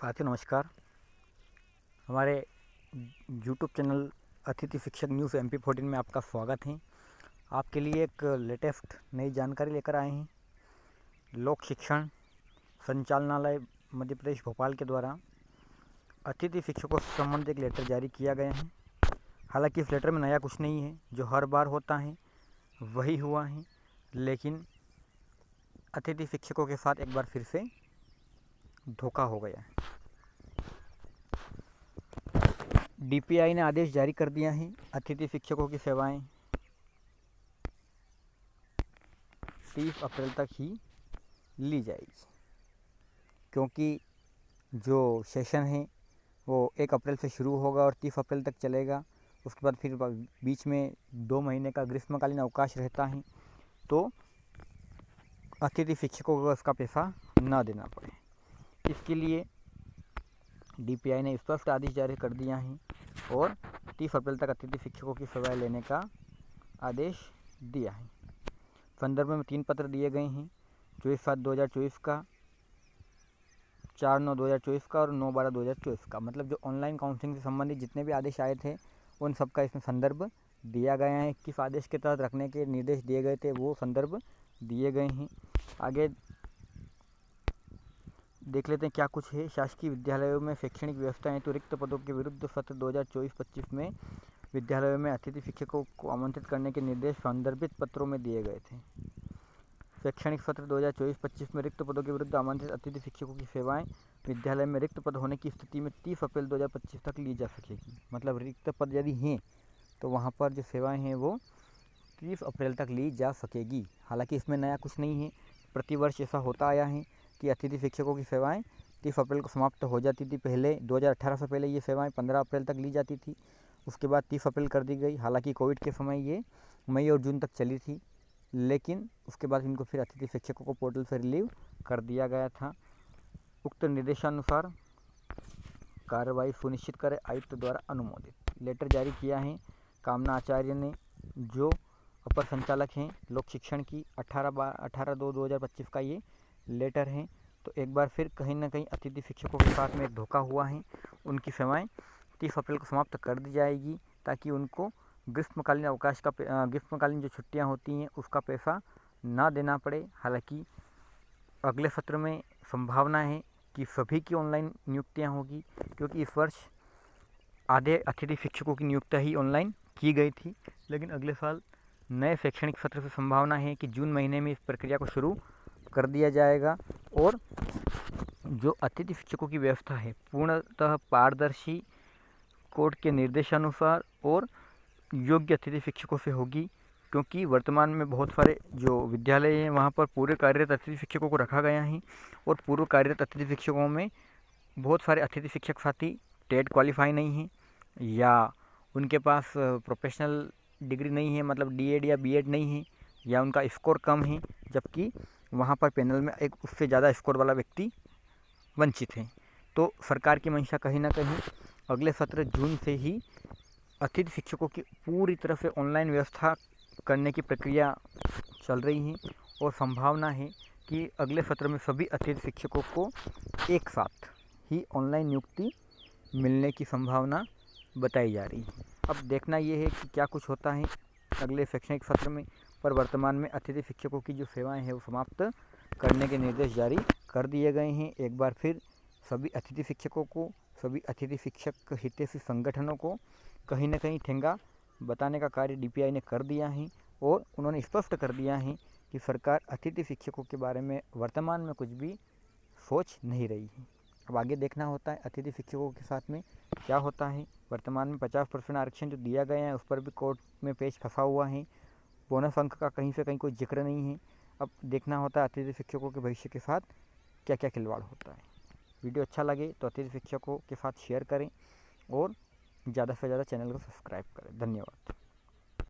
साथियों नमस्कार। हमारे यूट्यूब चैनल अतिथि शिक्षक न्यूज़ MP14 में आपका स्वागत है। आपके लिए एक लेटेस्ट नई जानकारी लेकर आए हैं। लोक शिक्षण संचालनालय मध्य प्रदेश भोपाल के द्वारा अतिथि शिक्षकों से संबंधित एक लेटर जारी किया गया है। हालांकि इस लेटर में नया कुछ नहीं है, जो हर बार होता है वही हुआ है, लेकिन अतिथि शिक्षकों के साथ एक बार फिर से धोखा हो गया है। DPI ने आदेश जारी कर दिया है, अतिथि शिक्षकों की सेवाएं 30 अप्रैल तक ही ली जाएगी, क्योंकि जो सेशन है वो 1 अप्रैल से शुरू होगा और 30 अप्रैल तक चलेगा। उसके बाद फिर बीच में 2 महीने का ग्रीष्मकालीन अवकाश रहता है, तो अतिथि शिक्षकों को उसका पैसा न देना पड़े। इसके लिए DPI ने स्पष्ट आदेश जारी कर दिया है और 30 अप्रैल तक अतिथि शिक्षकों की सेवाएं लेने का आदेश दिया है। संदर्भ में 3 पत्र दिए गए हैं, 24/7/2024 का, 4/9/2024 का और 9/12/2024 का। मतलब जो ऑनलाइन काउंसलिंग से संबंधित जितने भी आदेश आए थे उन सब का इसमें संदर्भ दिया गया है। किस आदेश के तहत रखने के निर्देश दिए गए थे वो संदर्भ दिए गए हैं। आगे देख लेते हैं क्या कुछ है। शासकीय विद्यालयों में शैक्षणिक व्यवस्था हेतु रिक्त पदों के विरुद्ध सत्र 2024-25 में विद्यालयों में अतिथि शिक्षकों को आमंत्रित करने के निर्देश संदर्भित पत्रों में दिए गए थे। शैक्षणिक सत्र 2024-25 में रिक्त पदों के विरुद्ध आमंत्रित अतिथि शिक्षकों की सेवाएं विद्यालय में रिक्त पद होने की स्थिति में 30 अप्रैल 2025 तक ली जा सकेगी। मतलब रिक्त पद यदि हैं तो वहाँ पर जो सेवाएं हैं वो 30 अप्रैल तक ली जा सकेगी। हालांकि इसमें नया कुछ नहीं है, प्रतिवर्ष ऐसा होता आया है कि अतिथि शिक्षकों की सेवाएं 30 अप्रैल को समाप्त हो जाती थी। पहले 2018 से पहले ये सेवाएं 15 अप्रैल तक ली जाती थी, उसके बाद 30 अप्रैल कर दी गई। हालांकि कोविड के समय ये मई और जून तक चली थी, लेकिन उसके बाद इनको फिर अतिथि शिक्षकों को पोर्टल से रिलीव कर दिया गया था। उक्त निर्देशानुसार कार्रवाई सुनिश्चित करें, आयुक्त द्वारा अनुमोदित। लेटर जारी किया है कामना आचार्य ने, जो अपर संचालक हैं लोक शिक्षण की। 18/2/2025 का ये लेटर है। तो एक बार फिर कहीं ना कहीं अतिथि शिक्षकों के साथ में एक धोखा हुआ है। उनकी सेवाएं 30 अप्रैल को समाप्त कर दी जाएगी, ताकि उनको ग्रीष्मकालीन अवकाश का ग्रीष्मकालीन जो छुट्टियां होती हैं उसका पैसा ना देना पड़े। हालांकि अगले सत्र में संभावना है कि सभी की ऑनलाइन नियुक्तियां होगी, क्योंकि इस वर्ष आधे अतिथि शिक्षकों की नियुक्ति ही ऑनलाइन की गई थी। लेकिन अगले साल नए शैक्षणिक सत्र से संभावना है कि जून महीने में इस प्रक्रिया को शुरू कर दिया जाएगा और जो अतिथि शिक्षकों की व्यवस्था है पूर्णतः पारदर्शी, कोर्ट के निर्देशानुसार और योग्य अतिथि शिक्षकों से होगी। क्योंकि वर्तमान में बहुत सारे जो विद्यालय हैं वहाँ पर पूरे कार्यरत अतिथि शिक्षकों को रखा गया है और पूर्व कार्यरत अतिथि शिक्षकों में बहुत सारे अतिथि शिक्षक साथी टेट क्वालिफाई नहीं हैं, या उनके पास प्रोफेशनल डिग्री नहीं है, मतलब DED या BEd नहीं है, या उनका स्कोर कम है, जबकि वहाँ पर पैनल में एक उससे ज़्यादा स्कोर वाला व्यक्ति वंचित है। तो सरकार की मंशा कहीं ना कहीं अगले सत्र जून से ही अतिथि शिक्षकों की पूरी तरह से ऑनलाइन व्यवस्था करने की प्रक्रिया चल रही है और संभावना है कि अगले सत्र में सभी अतिथि शिक्षकों को एक साथ ही ऑनलाइन नियुक्ति मिलने की संभावना बताई जा रही है। अब देखना ये है कि क्या कुछ होता है अगले शैक्षणिक सत्र में। पर वर्तमान में अतिथि शिक्षकों की जो सेवाएं हैं वो समाप्त करने के निर्देश जारी कर दिए गए हैं। एक बार फिर सभी अतिथि शिक्षकों को, सभी अतिथि शिक्षक हितैषी संगठनों को कहीं ना कहीं ठेंगा बताने का कार्य DPI ने कर दिया है और उन्होंने स्पष्ट कर दिया है कि सरकार अतिथि शिक्षकों के बारे में वर्तमान में कुछ भी सोच नहीं रही है। अब आगे देखना होता है अतिथि शिक्षकों के साथ में क्या होता है। वर्तमान में 50% आरक्षण जो दिया गया है उस पर भी कोर्ट में पेच फंसा हुआ है। बोनस अंक का कहीं से कहीं कोई जिक्र नहीं है। अब देखना होता है अतिथि शिक्षकों के भविष्य के साथ क्या क्या खिलवाड़ होता है। वीडियो अच्छा लगे तो अतिथि शिक्षकों के साथ शेयर करें और ज़्यादा से ज़्यादा चैनल को सब्सक्राइब करें। धन्यवाद।